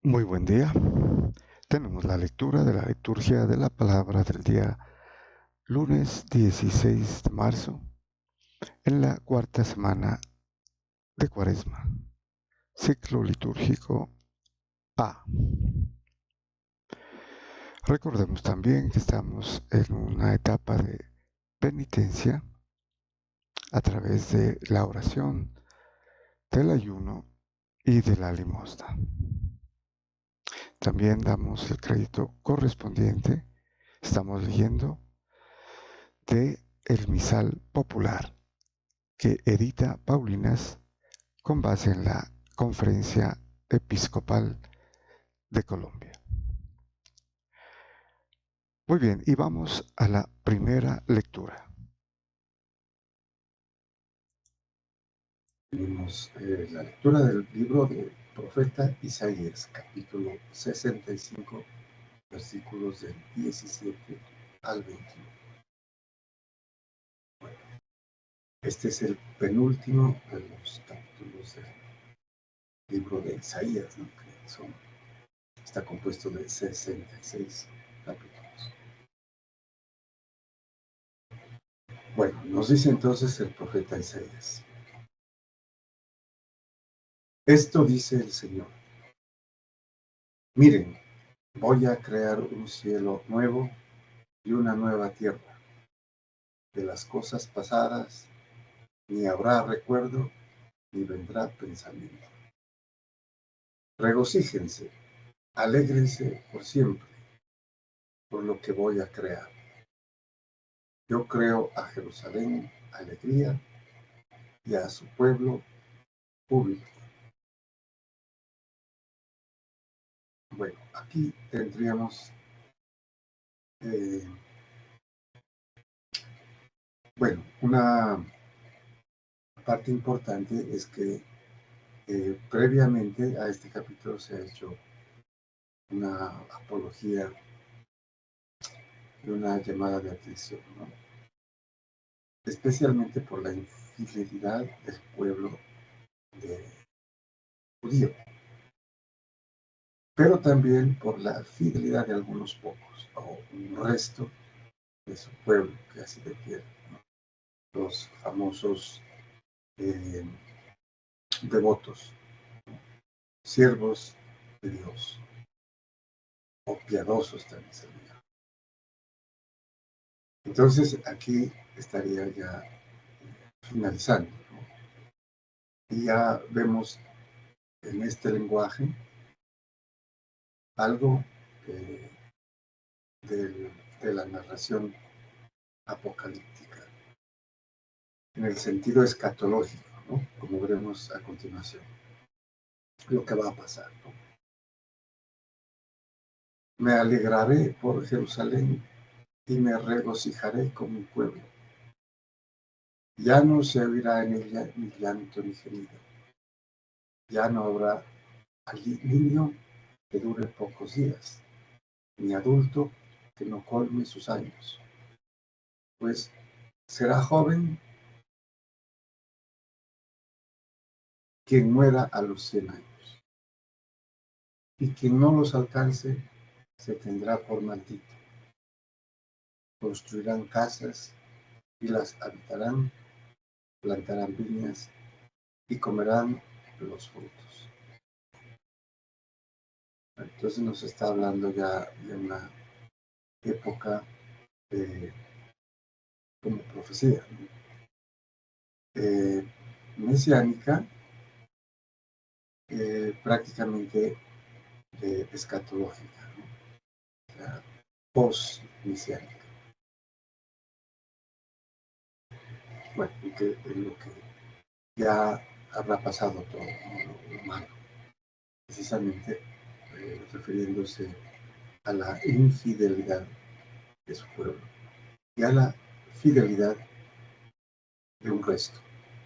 Muy buen día. Tenemos la lectura de la liturgia de la palabra del día lunes 16 de marzo en la cuarta semana de Cuaresma, ciclo litúrgico A. Recordemos también que estamos en una etapa de penitencia a través de la oración, del ayuno y de la limosna. También damos el crédito correspondiente. Estamos leyendo de el misal popular que edita Paulinas con base en la Conferencia Episcopal de Colombia. Muy bien, y vamos a la primera lectura. Tenemos la lectura del libro del profeta Isaías, capítulo 65, versículos del 17 al 21. Bueno, este es el penúltimo de los capítulos del libro de Isaías, ¿no? Está compuesto de 66 capítulos. Bueno, nos dice entonces el profeta Isaías: esto dice el Señor, miren, voy a crear un cielo nuevo y una nueva tierra. De las cosas pasadas ni habrá recuerdo, ni vendrá pensamiento. Regocíjense, alégrense por siempre, por lo que voy a crear. Yo creo a Jerusalén alegría y a su pueblo júbilo. Bueno, aquí tendríamos, una parte importante es que previamente a este capítulo se ha hecho una apología y una llamada de atención, ¿no? Especialmente por la infidelidad del pueblo de judío, pero también por la fidelidad de algunos pocos o un resto de su pueblo que así lo quiere, ¿no? Los famosos eh, devotos, ¿no? Siervos de Dios o piadosos también se le llama. Entonces aquí estaría ya finalizando, ¿no? Y ya vemos en este lenguaje algo de la narración apocalíptica, en el sentido escatológico, ¿no? Como veremos a continuación, lo que va a pasar, ¿no? Me alegraré por Jerusalén y me regocijaré con mi pueblo. Ya no se oirá en ella ni llanto ni gemido. Ya no habrá niño que dure pocos días, ni adulto que no colme sus años, pues será joven quien muera a los 100 años, y quien no los alcance se tendrá por maldito. Construirán casas y las habitarán, plantarán viñas y comerán los frutos. Entonces nos está hablando ya de una época como profecía, ¿no? Mesiánica, prácticamente escatológica, ¿no? O sea, post-mesiánica. Bueno, que es lo que ya habrá pasado todo, ¿no? Lo malo, precisamente refiriéndose a la infidelidad de su pueblo y a la fidelidad de un resto,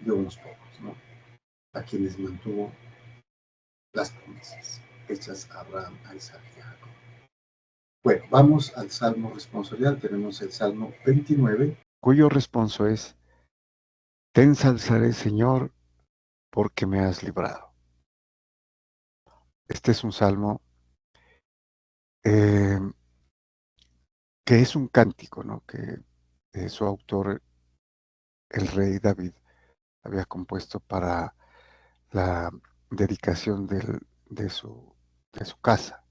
de unos pocos, ¿no? A quienes mantuvo las promesas hechas a Abraham, a Isaac y a Jacob. Bueno, vamos al Salmo responsorial. Tenemos el Salmo 29, cuyo responso es: Te ensalzaré, Señor, porque me has librado. Este es un salmo eh, que es un cántico, ¿no? Que su autor, el rey David, había compuesto para la dedicación de su casa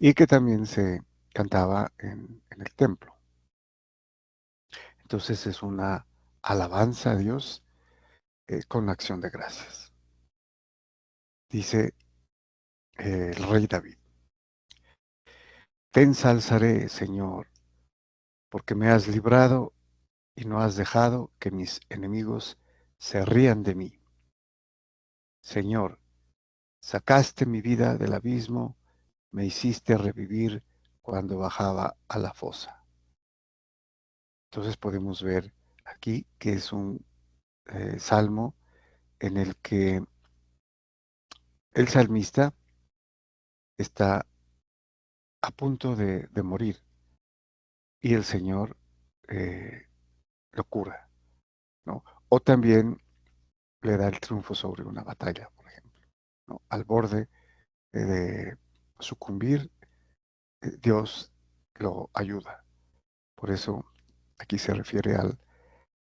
y que también se cantaba en el templo. Entonces es una alabanza a Dios con acción de gracias. Dice el rey David: Te ensalzaré, Señor, porque me has librado y no has dejado que mis enemigos se rían de mí. Señor, sacaste mi vida del abismo, me hiciste revivir cuando bajaba a la fosa. Entonces podemos ver aquí que es un salmo en el que el salmista está a punto de morir y el Señor eh, lo cura, ¿no? O también le da el triunfo sobre una batalla, por ejemplo, ¿no? Al borde de sucumbir, Dios lo ayuda. Por eso aquí se refiere al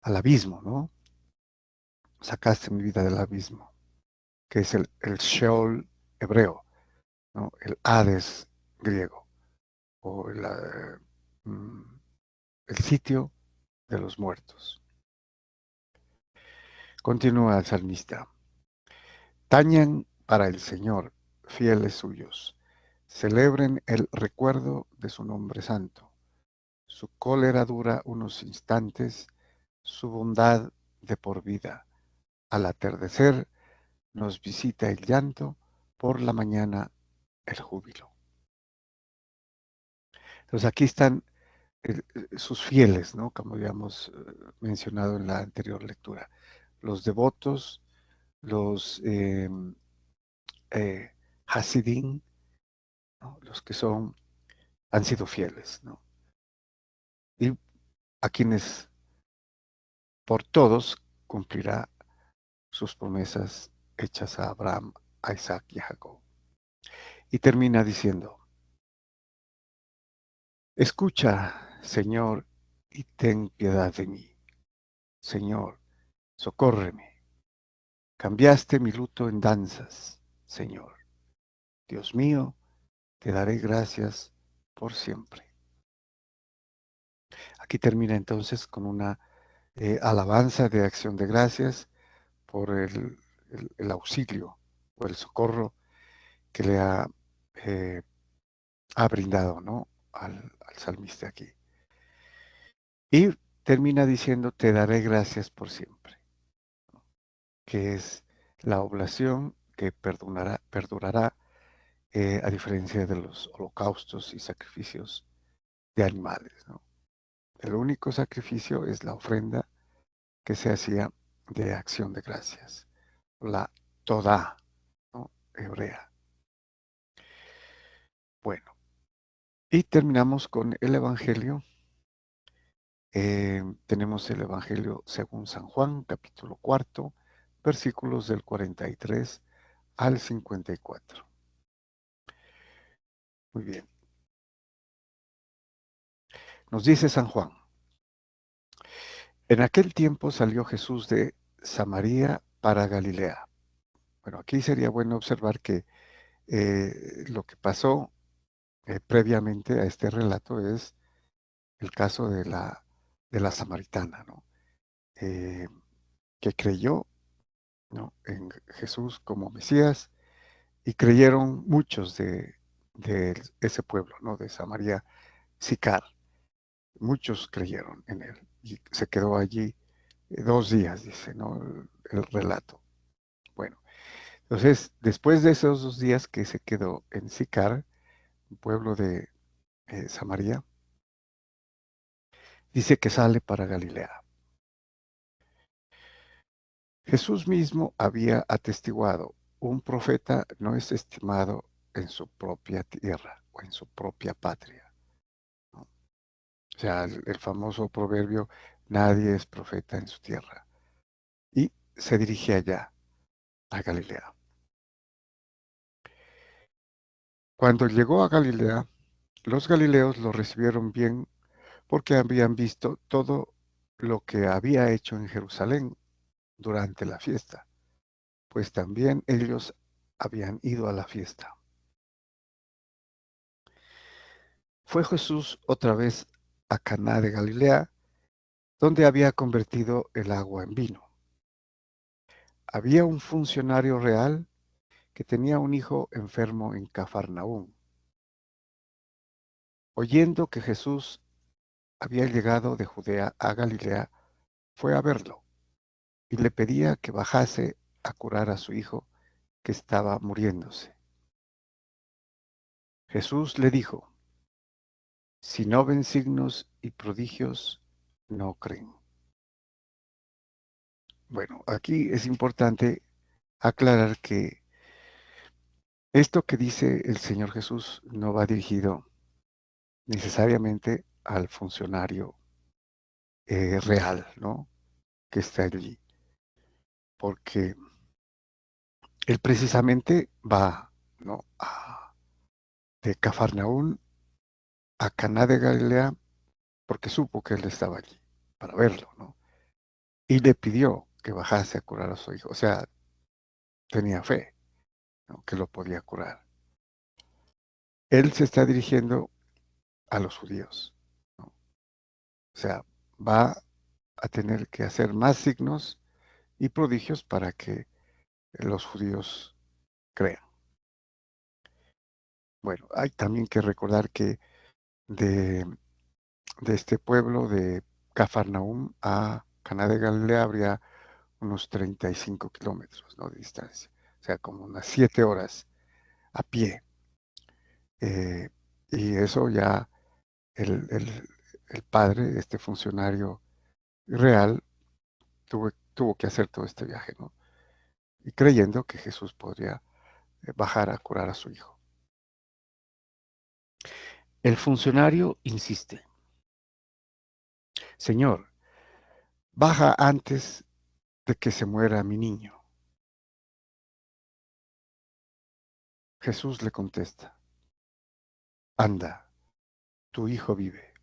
abismo, ¿no? Sacaste mi vida del abismo, que es el Sheol hebreo, ¿no? El Hades griego, o mm, el sitio de los muertos. Continúa el salmista. Tañan para el Señor, fieles suyos. Celebren el recuerdo de su nombre santo. Su cólera dura unos instantes, su bondad de por vida. Al atardecer nos visita el llanto, por la mañana el júbilo. Entonces aquí están sus fieles, ¿no? Como habíamos mencionado en la anterior lectura. Los devotos, los Hasidim, ¿no? Los que han sido fieles, ¿no? Y a quienes por todos cumplirá sus promesas hechas a Abraham, a Isaac y a Jacob. Y termina diciendo: Escucha, Señor, y ten piedad de mí. Señor, socórreme. Cambiaste mi luto en danzas, Señor. Dios mío, te daré gracias por siempre. Aquí termina entonces con una alabanza de acción de gracias por el auxilio o el socorro que le ha brindado, ¿no? Al salmista aquí. Y termina diciendo: te daré gracias por siempre, que es la oblación que perdurará a diferencia de los holocaustos y sacrificios de animales, ¿no? El único sacrificio es la ofrenda que se hacía de acción de gracias, la toda, ¿no? Hebrea. Bueno, y terminamos con el Evangelio. Tenemos el Evangelio según San Juan, capítulo 4, versículos del 43 al 54. Muy bien. Nos dice San Juan: En aquel tiempo salió Jesús de Samaria para Galilea. Bueno, aquí sería bueno observar que lo que pasó previamente a este relato es el caso de la samaritana, ¿no? Eh, que creyó, ¿no? En Jesús como Mesías, y creyeron muchos de ese pueblo, ¿no? De Samaria, Sicar. Muchos creyeron en él y se quedó allí 2 días, dice, ¿no? El relato. Bueno, entonces, después de esos 2 días que se quedó en Sicar, un pueblo de Samaria, dice que sale para Galilea. Jesús mismo había atestiguado: un profeta no es estimado en su propia tierra o en su propia patria, ¿no? O sea, el famoso proverbio: nadie es profeta en su tierra. Y se dirige allá, a Galilea. Cuando llegó a Galilea, los galileos lo recibieron bien porque habían visto todo lo que había hecho en Jerusalén durante la fiesta, pues también ellos habían ido a la fiesta. Fue Jesús otra vez a Caná de Galilea, donde había convertido el agua en vino. Había un funcionario real que tenía un hijo enfermo en Cafarnaúm. Oyendo que Jesús había llegado de Judea a Galilea, fue a verlo y le pedía que bajase a curar a su hijo que estaba muriéndose. Jesús le dijo: si no ven signos y prodigios, no creen. Bueno, aquí es importante aclarar que esto que dice el Señor Jesús no va dirigido necesariamente al funcionario real, ¿no? Que está allí, porque él precisamente va, ¿no? De Cafarnaún a Caná de Galilea porque supo que él estaba allí para verlo, ¿no? Y le pidió que bajase a curar a su hijo. O sea, tenía fe, ¿no? Que lo podía curar. Él se está dirigiendo a los judíos, ¿no? O sea, va a tener que hacer más signos y prodigios para que los judíos crean. Bueno, hay también que recordar que de, de este pueblo de Cafarnaúm a Caná de Galilea habría unos 35 kilómetros, ¿no? De distancia, o sea, como unas 7 horas a pie. Eh, y eso ya el, el- el padre, este funcionario real, tuvo que hacer todo este viaje, ¿no? Y creyendo que Jesús podría bajar a curar a su hijo. El funcionario insiste: Señor, baja antes de que se muera mi niño. Jesús le contesta: anda, tu hijo vive.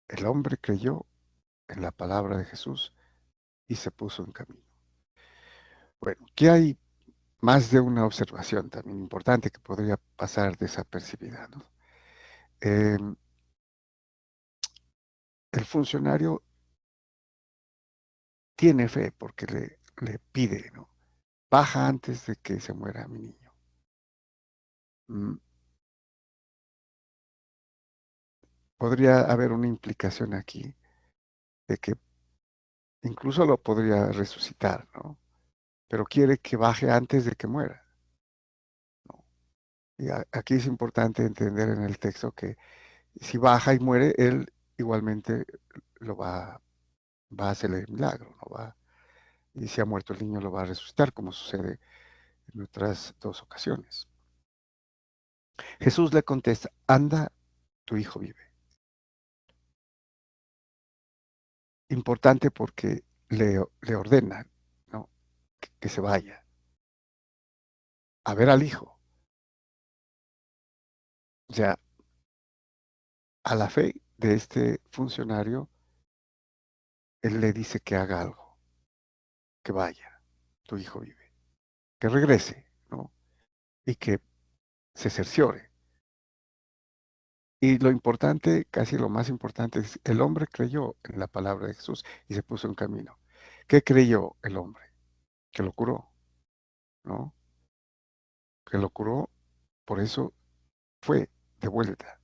El hombre creyó en la palabra de Jesús y se puso en camino. Bueno, aquí hay más de una observación también importante que podría pasar desapercibida, ¿no? Eh, el funcionario tiene fe porque le pide, ¿no? Baja antes de que se muera mi niño. Mm, Podría haber una implicación aquí de que incluso lo podría resucitar, ¿no? Pero quiere que baje antes de que muera, ¿no? Y aquí es importante entender en el texto que si baja y muere, él igualmente lo va a hacer el milagro, ¿no? Y si ha muerto el niño, lo va a resucitar, como sucede en otras dos ocasiones. Jesús le contesta: anda, tu hijo vive. Importante porque le ordena, ¿no? Que se vaya a ver al hijo. O sea, a la fe de este funcionario, él le dice que haga algo, que vaya, tu hijo vive, que regrese, ¿no? Y que se cerciore. Y lo importante, casi lo más importante, es el hombre creyó en la palabra de Jesús y se puso en camino. ¿Qué creyó el hombre? Que lo curó, ¿no? Que lo curó, por eso fue de vuelta,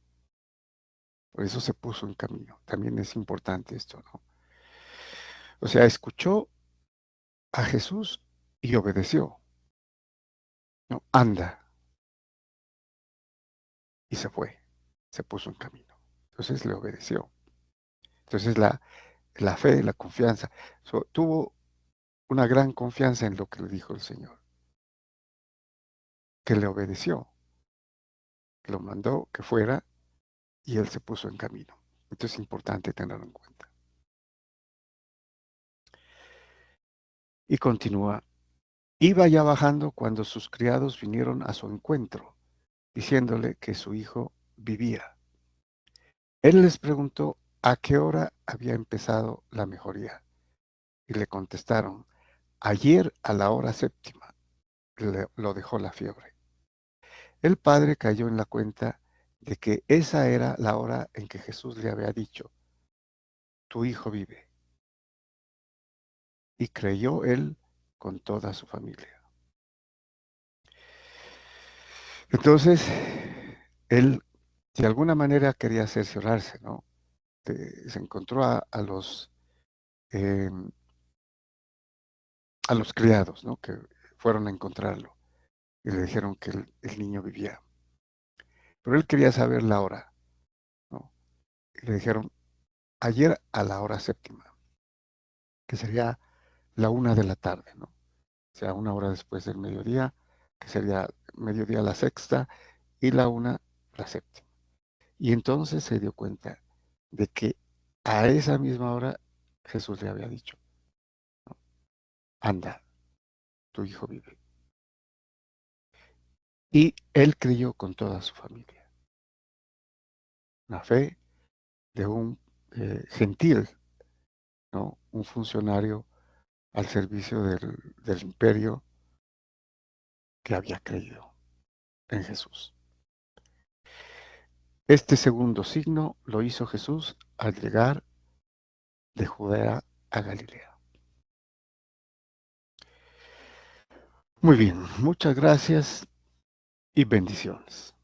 por eso se puso en camino. También es importante esto, ¿no? O sea, escuchó a Jesús y obedeció, ¿no? Anda, y se fue, se puso en camino. Entonces le obedeció. Entonces la fe, la confianza, tuvo una gran confianza en lo que le dijo el Señor, que le obedeció, que lo mandó que fuera y él se puso en camino. Esto es importante tenerlo en cuenta. Y continúa: iba ya bajando cuando sus criados vinieron a su encuentro diciéndole que su hijo vivía. Él les preguntó a qué hora había empezado la mejoría, y le contestaron: ayer a la hora séptima lo dejó la fiebre. El padre cayó en la cuenta de que esa era la hora en que Jesús le había dicho: tu hijo vive. Y creyó él con toda su familia. Entonces, él de alguna manera quería cerciorarse, ¿no? Se encontró eh, a los criados, ¿no? Que fueron a encontrarlo y le dijeron que el niño vivía. Pero él quería saber la hora, ¿no? Y le dijeron: ayer a la hora séptima, que sería la 1 de la tarde, ¿no? O sea, 1 hora después del mediodía, que sería mediodía la sexta y la 1 la séptima. Y entonces se dio cuenta de que a esa misma hora Jesús le había dicho: anda, tu hijo vive. Y él creyó con toda su familia. La fe de un gentil, ¿no? Un funcionario al servicio del imperio que había creído en Jesús. Este segundo signo lo hizo Jesús al llegar de Judea a Galilea. Muy bien, muchas gracias y bendiciones.